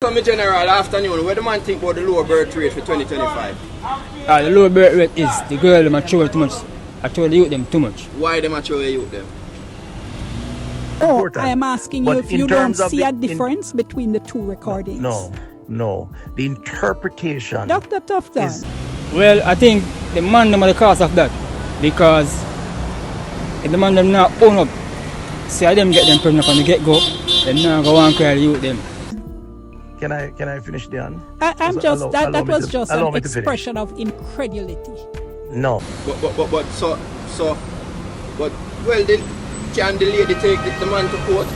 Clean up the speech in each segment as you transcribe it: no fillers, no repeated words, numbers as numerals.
So, my general, afternoon, what do man think about the lower birth rate for 2025? The lower birth rate is the girl mature too much. Actually, the youth them too much. Why they mature the youth them? Oh, I am asking you if you don't see a difference between the two recordings. No. The interpretation. Dr. Tufton. Well, I think the man them are the cause of that. Because if the man them not own up, see them get them pregnant from the get-go, then now go and cry the youth them. Can I finish, Dionne? That was just an expression of incredulity. No. But well, then can the lady take the man to court?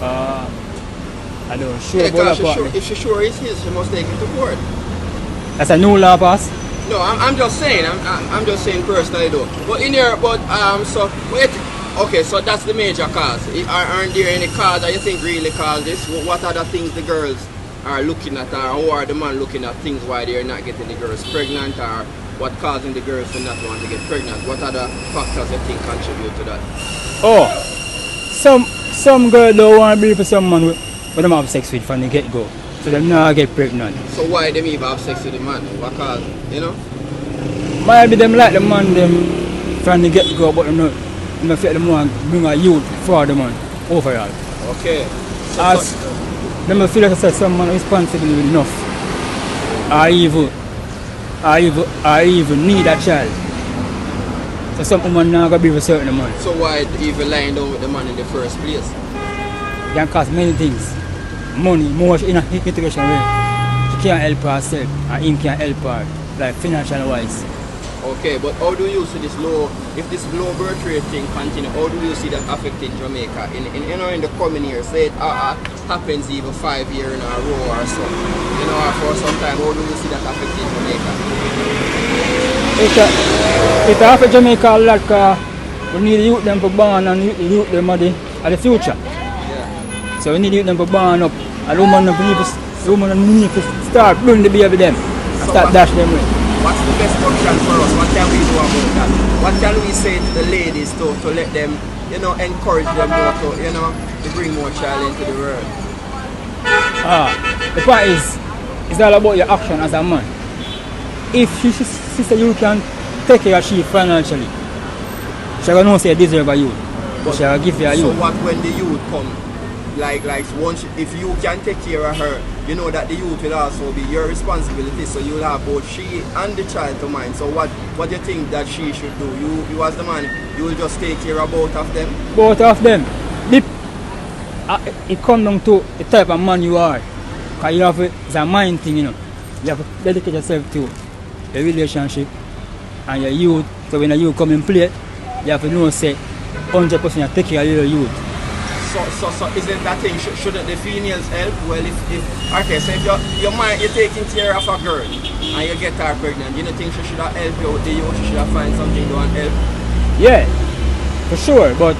I don't know, sure about that. If she sure is his, she must take him to court. That's a new law pass? No, I'm just saying. I'm just saying personally though. But in here, so wait. Okay, so that's the major cause. Aren't there any cause that you think really cause this? What are the things the girls are looking at, or how are the man looking at things why they're not getting the girls pregnant, or what causing the girls to not want to get pregnant? What are the factors you think contribute to that? Oh, some girls don't want to be for someone with them have sex with from the get-go, so them not get pregnant. So why them even have sex with the man? What cause, you know? Might be them like the man them from the get-go, but them not. I feel them want to bring a youth for the man overall. Okay. As them feel like I said, some man responsible enough, or even need a child. So some woman not gonna be with certain man. So why even lying down with the man in the first place? It can cost many things. Money, more in a integration way. She can't help herself, and him can't help her, like financial wise. Okay, but how do you see this low, if this low birth rate thing continue, how do you see that affecting Jamaica in the coming years? Say it happens even 5 years in a row or so, or for some time, how do you see that affecting Jamaica? It affects Jamaica a lot because we need the youth them to born and the youth them are the future. Yeah. So we need the youth them to born up, and the woman need to start bringing the baby them and So start dash them with. What's the best option for us? What can we do about that? What can we say to the ladies to let them, encourage them more to bring more child into the world? The point is, it's all about your action as a man. If sister you can take care of she financially, she will not say deserve a youth, but she will give you a youth. So what when the youth come? Like once if you can take care of her, you know that the youth will also be your responsibility. So you'll have both she and the child to mind. So what do you think that she should do? You as the man, you will just take care of both of them? Both of them. It comes down to the type of man you are. Because it's a mind thing, You have to dedicate yourself to the relationship and your youth. So when you come in play, you have to know say 100% you take care of your youth. So isn't that thing, shouldn't the females help? Well, if so if you're taking care of a girl and you get her pregnant, you don't think she should have helped you with the youth? She should have find something to help? Yeah, for sure. But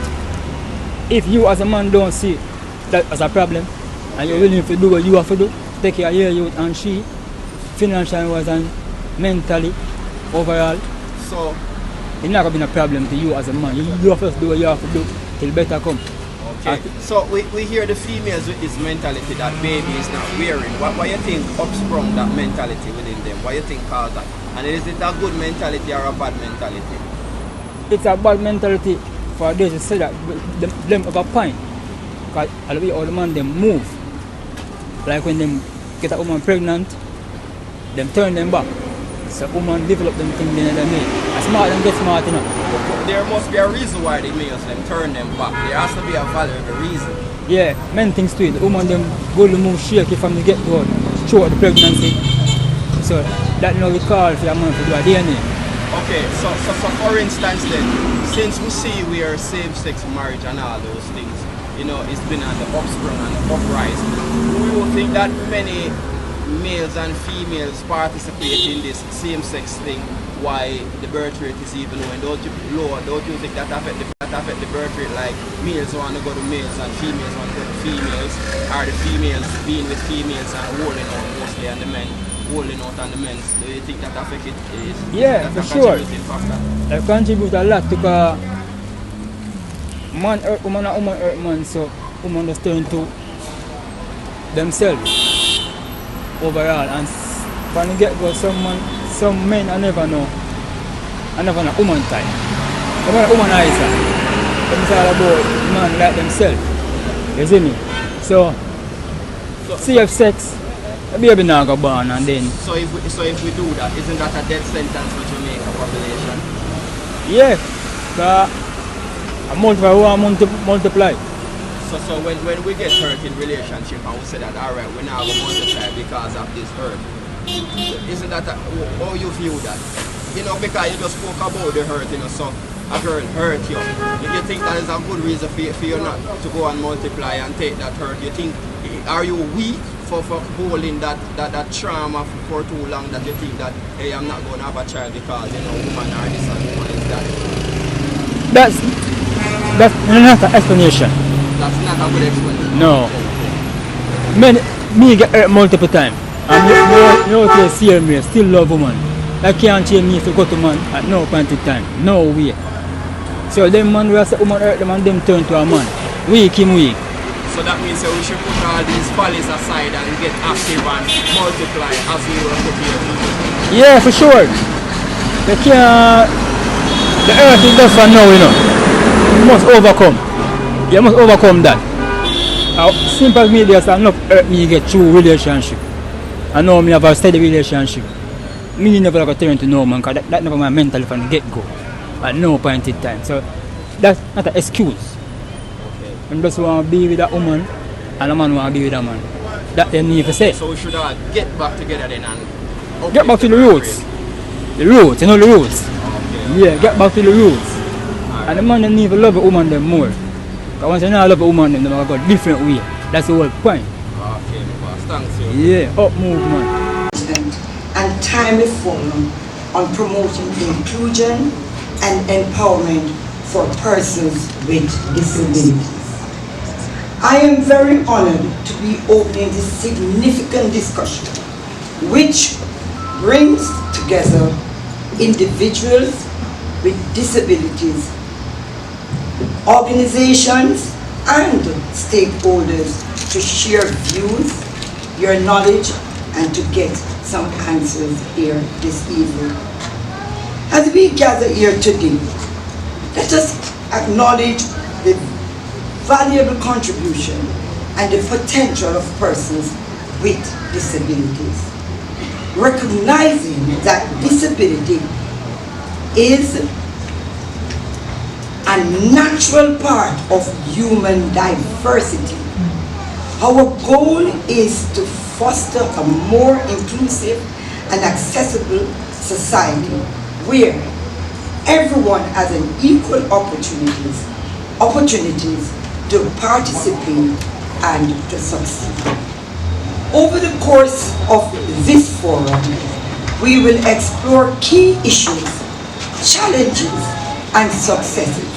if you as a man don't see that as a problem and you're willing to do what you have to do, take care of your youth and she, financially wise and mentally, overall, so it's not going to be a problem to you as a man. You have to do what you have to do till better come. Okay. So we hear the females with this mentality that baby is not wearing. What you think upsprung that mentality within them? What you think caused that? And is it a good mentality or a bad mentality? It's a bad mentality for those who say that them have a point. Because all the man them move. Like when them get a woman pregnant, them turn them back. So woman develop them things in the male. As smart them get smart enough. There must be a reason why the males them turn them back. There has to be a valuable reason. Yeah, men things to it. The woman them go to move shaky from the get-go, throughout the pregnancy. So that now we call for a man to do a DNA. Okay, so for instance then, since we see we are same-sex marriage and all those things, it's been on the upsprung and the uprise. Do you think that many males and females participate in this same-sex thing? Why the birth rate is even low? Don't you think that affect the birth rate? Like males want to go to males and females want to go to females, or the females being with females and holding out mostly and the men holding out on the men? Do you think that affect it? Yeah, for sure. That contribute a lot because man hurt woman and woman hurt man, so woman just turn to themselves. overall. And from the get-go, some men I never know woman type. They want a womanizer. It's all about man like themselves. You see me? So safe sex, the baby now go born and then. So if we do that, isn't that a death sentence for Jamaica population? Yeah. A multiply. So when we get hurt in relationship and we say that alright, we're now going to multiply because of this hurt. Isn't that how you view that? You know, because you just spoke about the hurt, you know, so a girl hurt you. You think that is a good reason for you not to go and multiply and take that hurt? You think, are you weak for holding that trauma for too long that you think that, hey, I'm not going to have a child because, you know, woman are this and woman is that? That's not an explanation. That's not a good explanation. No. Me get hurt multiple times. And you know, see me, still love woman. I can't change me to go to man at no point in time. No way. So them man will say woman hurt them and them turn to a man. Weak him weak. So that means we should put all these follies aside and get active and multiply as we were put here. Yeah, for sure. They can't. The earth is just for now, you know. You must overcome. You must overcome that. Simple as me, there's enough hurt me get through relationship. I know me have a steady relationship. Me never like turn to no man, because that never my mental from the get-go. At no point in time. So that's not an excuse. Okay. I just want to be with a woman and a man want to be with a man. That they need to say. So we should get back together then and get back to the roots. The roots, you know the roots. Okay. Yeah, get back to the roots. Right. And the man they need to love a woman them more. Because once you know love a woman them, they go different way. That's the whole point. Okay, boss. Thanks you. Yeah, up movement. And timely forum on promoting inclusion and empowerment for persons with disabilities. I am very honored to be opening this significant discussion, which brings together individuals with disabilities, organizations, and stakeholders to share views, your knowledge, and to get some answers here this evening. As we gather here today, let us acknowledge the valuable contribution and the potential of persons with disabilities. Recognizing that disability is a natural part of human diversity. Our goal is to foster a more inclusive and accessible society where everyone has an equal opportunities to participate and to succeed. Over the course of this forum, we will explore key issues, challenges, and successes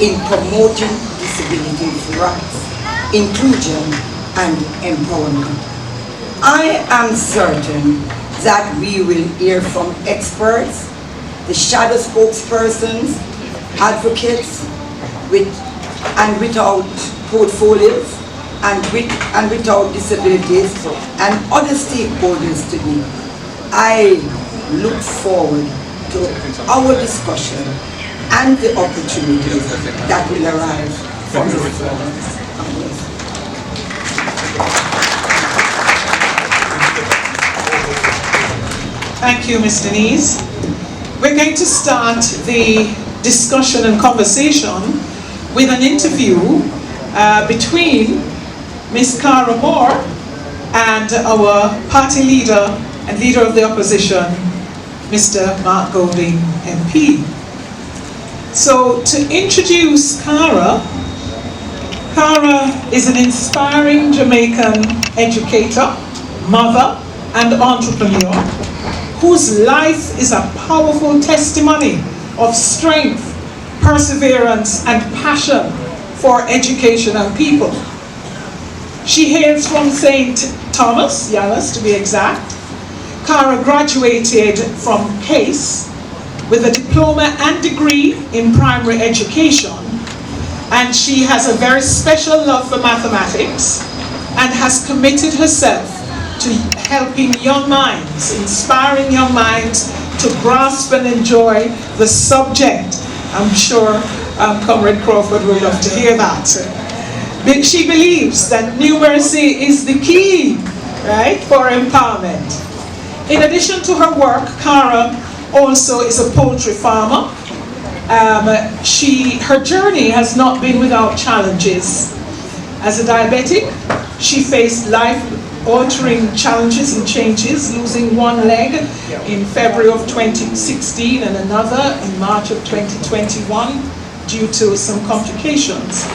in promoting disability rights, inclusion, and empowerment. I am certain that we will hear from experts, the shadow spokespersons, advocates with and without portfolios, and without disabilities, and other stakeholders today. I look forward to our discussion and the opportunities that will arise from this forum. Thank you, Ms. Denise. We're going to start the discussion and conversation with an interview between Ms. Cara Moore and our party leader and leader of the opposition, Mr. Mark Golding, MP. So to introduce Cara is an inspiring Jamaican educator, mother, and entrepreneur whose life is a powerful testimony of strength, perseverance, and passion for education and people. She hails from St. Thomas, Yalas to be exact. Cara graduated from CASE with a diploma and degree in primary education, and she has a very special love for mathematics and has committed herself to helping young minds, inspiring young minds to grasp and enjoy the subject. I'm sure Comrade Crawford would love to hear that. But she believes that numeracy is the key, right, for empowerment. In addition to her work, Cara also is a poultry farmer. Her journey has not been without challenges. As a diabetic, she faced life-altering challenges and changes, losing one leg in February of 2016 and another in March of 2021 due to some complications.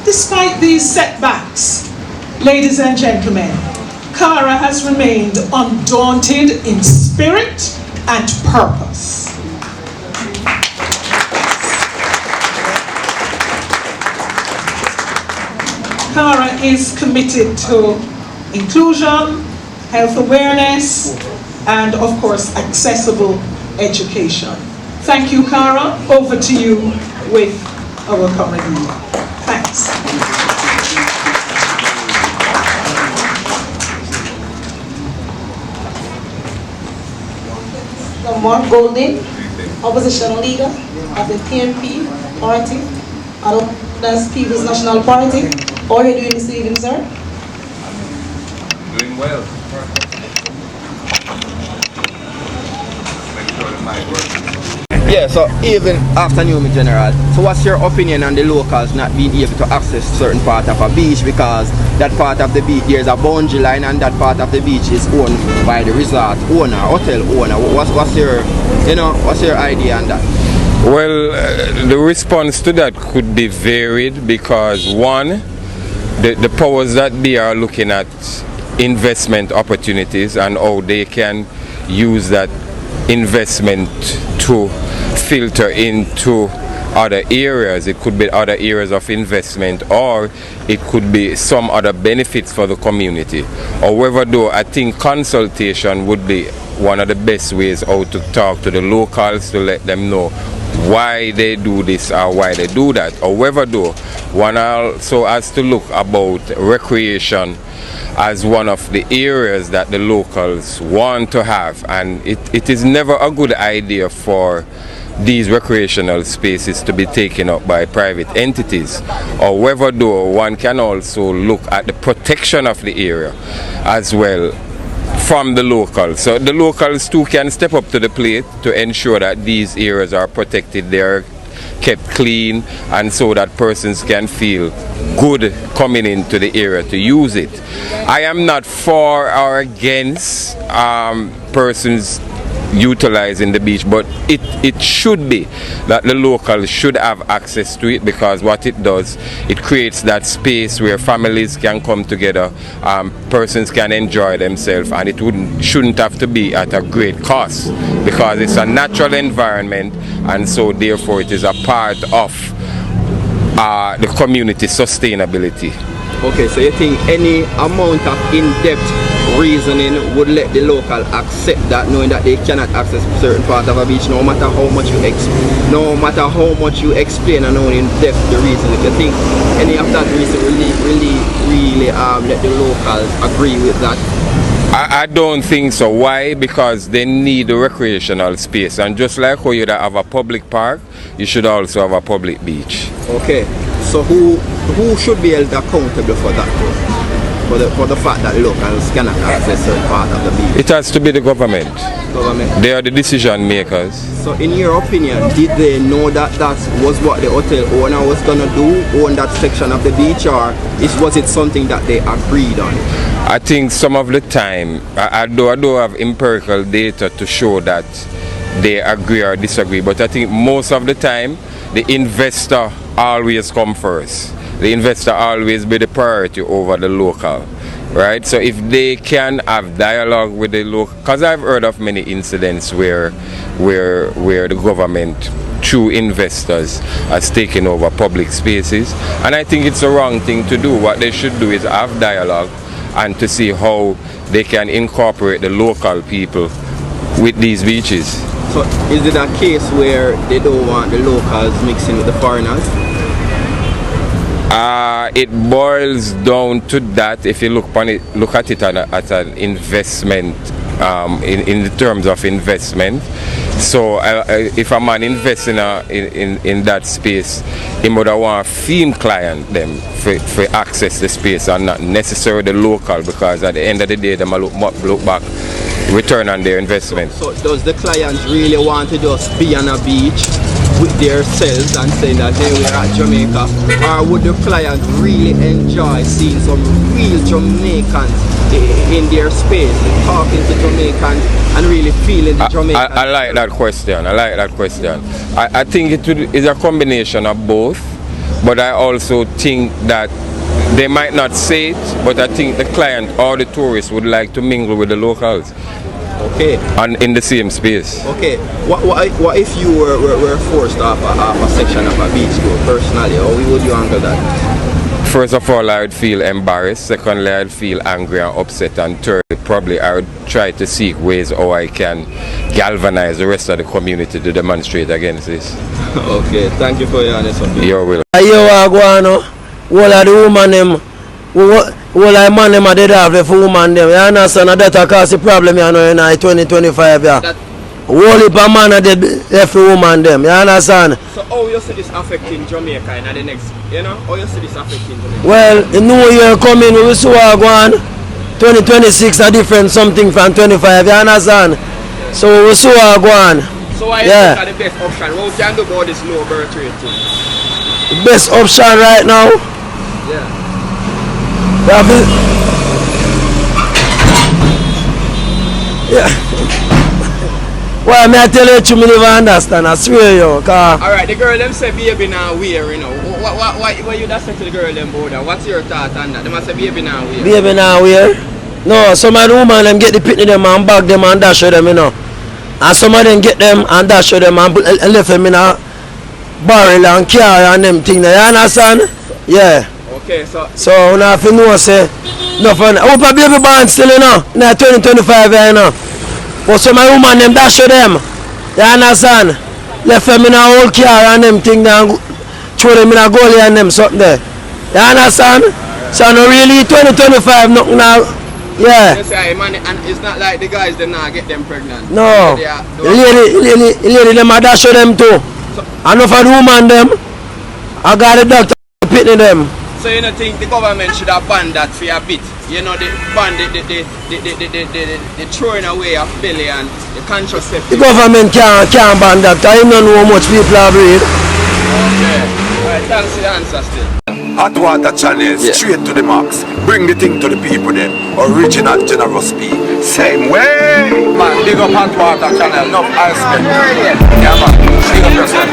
Despite these setbacks, ladies and gentlemen, Cara has remained undaunted in spirit and purpose. Cara is committed to inclusion, health awareness, and of course, accessible education. Thank you, Cara. Over to you with our comrade. Thanks. Mark Golding, opposition leader of the PNP party, that's People's National Party. How are you doing this evening, sir? Doing well. Make sure the mic works. Yeah, so even afternoon, General. So what's your opinion on the locals not being able to access certain part of a beach because that part of the beach, there's a boundary line and that part of the beach is owned by the resort owner, hotel owner. What's your idea on that? Well, the response to that could be varied because one, the powers that be are looking at investment opportunities and how they can use that investment to filter into other areas. It could be other areas of investment or it could be some other benefits for the community. However, though, I think consultation would be one of the best ways how to talk to the locals to let them know why they do this or why they do that. However, though, one also has to look about recreation as one of the areas that the locals want to have, and it is never a good idea for these recreational spaces to be taken up by private entities. However, though, one can also look at the protection of the area as well from the locals. So the locals too can step up to the plate to ensure that these areas are protected, they're kept clean, and so that persons can feel good coming into the area to use it. I am not for or against persons utilizing the beach, but it should be that the locals should have access to it, because what it does, it creates that space where families can come together, persons can enjoy themselves, and it shouldn't have to be at a great cost, because it's a natural environment, and so therefore it is a part of the community sustainability. Okay, so you think any amount of in-depth reasoning would let the local accept that, knowing that they cannot access certain part of a beach, no matter how much you explain and how in depth the reason? If you think any of that reason really let the locals agree with that? I don't think so. Why? Because they need a recreational space, and just like how you have a public park, you should also have a public beach. Okay, so who should be held accountable for that? For the fact that locals cannot access certain part of the beach? It has to be the government. They are the decision makers. So in your opinion, did they know that that was what the hotel owner was going to do, own that section of the beach, or was it something that they agreed on? I think some of the time, I don't have empirical data to show that they agree or disagree, but I think most of the time the investor always come first. The investor always be the priority over the local, right? So if they can have dialogue with the local, because I've heard of many incidents where the government, through investors, has taken over public spaces, and I think it's the wrong thing to do. What they should do is have dialogue and to see how they can incorporate the local people with these beaches. So is it a case where they don't want the locals mixing with the foreigners? It boils down to that. If you look at it as an investment, in the terms of investment. So if a man invests in that space, he would want to film client them for access the space and not necessarily the local, because at the end of the day, they look back, return on their investment. So does the client really want to just be on a beach with their selves and saying that they were at Jamaica, or would the client really enjoy seeing some real Jamaicans in their space, talking to Jamaicans and really feeling the Jamaicans? I like that question. I think it is a combination of both, but I also think that they might not say it, but I think the client or the tourist would like to mingle with the locals. Okay. And in the same space. Okay. What if you were forced off a section of a beach tour personally? How would you handle that? First of all, I would feel embarrassed. Secondly, I'd feel angry and upset. And thirdly, probably I would try to seek ways how I can galvanize the rest of the community to demonstrate against this. Okay. Thank you for your honest opinion. You're welcome. All of the woman them, all I man them are dead off the woman them. You understand? That cause the problem you know in 2025. Yeah. All the man are dead left the woman them. You understand? So how you see this affecting Jamaica in the next, how you see this affecting Jamaica? Well, the new year coming, we will see what go on. 2026 a different something from 25. You understand? So we will see what go on. So why is the best option? What can do about this low birth rate thing? The best option right now. Yeah. Yeah. Well, may I tell you, you never understand. I swear you. Alright, the girl them say baby now wear, What you just say to the girl them about that? What's your thought on that? They must say baby now wear. Baby now wear? No, some of the women them get the pitney them and bag them and dash them, And some of them get them and dash them and left them in a barrel and car and them things. You understand? Yeah. Okay, so when I feel no say no fun. I hope a baby born still in 2025 But some of the women them dash them. You understand? Left them in a whole car and them things and throw them in a goalie and them something there. You understand? So no really 2025 nothing now. Yeah. You say, man, and it's not like the guys them now get them pregnant. No. The lady them a dash them too. And for the woman them, I got the doctor pitting them. So you don't think the government should have banned that for a bit? The throwing away of belly and the contraceptive. The government can't ban that. I don't know how much people have read. Okay. Alright, thanks for the answer still. Hot Water Channel, straight to the max. Bring the thing to the people them. Original generous P. Same way. Man, big up Hot Water Channel, enough ice cream. Yeah man, big up yourself.